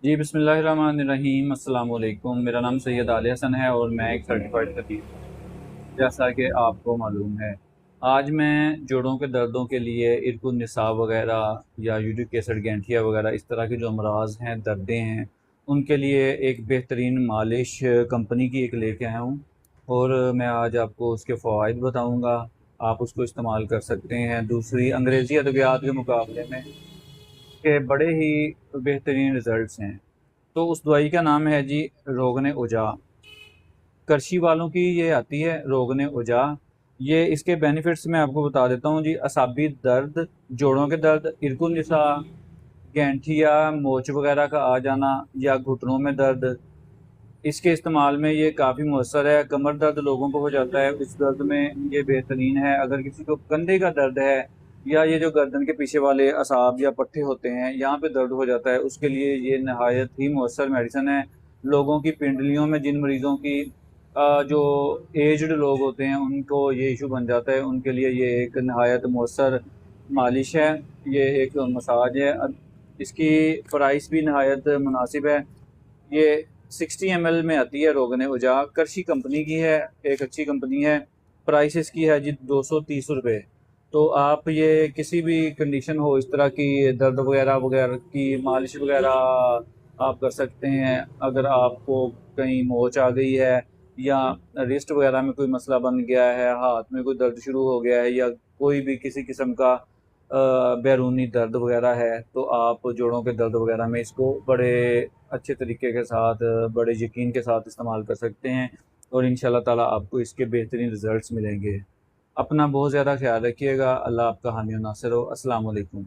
جی बिस्मिल्लाहिर्रहमानिर्रहीम अस्सलाम वालेकुम। मेरा नाम सैयद आले हसन है और मैं एक सर्टिफाइड तबीब हूँ। जैसा कि आपको मालूम है, आज मैं जोड़ों के दर्दों के लिए इरकुन निसा वगैरह या यूरिक एसिड गैंठिया वगैरह इस तरह के जो अमराज हैं, दर्दें हैं, उनके लिए एक बेहतरीन मालिश कंपनी की एक लेके आया हूँ। और मैं आज आपको उसके फ़वाइद बताऊँगा। आप उसको इस्तेमाल कर सकते हैं दूसरी अंग्रेज़ी अद्वियात के मुकाबले में, के बड़े ही बेहतरीन रिज़ल्ट्स हैं। तो उस दवाई का नाम है जी रोगन उजा। करशी वालों की ये आती है रोगन उजा। ये इसके बेनिफिट्स मैं आपको बता देता हूँ जी। असाबी दर्द, जोड़ों के दर्द, इरकुल निसा, गैंठिया, मोच वगैरह का आ जाना या घुटनों में दर्द, इसके इस्तेमाल में ये काफ़ी मौसर है। कमर दर्द लोगों को हो जाता है, इस दर्द में ये बेहतरीन है। अगर किसी को कंधे का दर्द है या ये जो गर्दन के पीछे वाले असाब या पट्टे होते हैं, यहाँ पे दर्द हो जाता है, उसके लिए ये नहायत ही मौसर मेडिसन है। लोगों की पिंडलियों में जिन मरीज़ों की जो एज्ड लोग होते हैं उनको ये इशू बन जाता है, उनके लिए ये एक नहायत मौसर मालिश है। ये एक मसाज है। इसकी प्राइस भी नहायत मुनासिब है। ये 60 ml में आती है रोगन उजा। करशी कंपनी की है, एक अच्छी कंपनी है। प्राइस इसकी है जी 230 रुपये। तो आप ये किसी भी कंडीशन हो, इस तरह की दर्द वगैरह वगैरह की मालिश वगैरह आप कर सकते हैं। अगर आपको कहीं मोच आ गई है या रिस्ट वगैरह में कोई मसला बन गया है, हाथ में कोई दर्द शुरू हो गया है या कोई भी किसी किस्म का बैरूनी दर्द वगैरह है, तो आप जोड़ों के दर्द वगैरह में इसको बड़े अच्छे तरीके के साथ, बड़े यकीन के साथ इस्तेमाल कर सकते हैं। और इंशाल्लाह ताला आपको इसके बेहतरीन रिज़ल्ट्स मिलेंगे। अपना बहुत ज़्यादा ख्याल रखिएगा। अल्लाह आपका हामी और नासिर हो। अस्सलाम वालेकुम।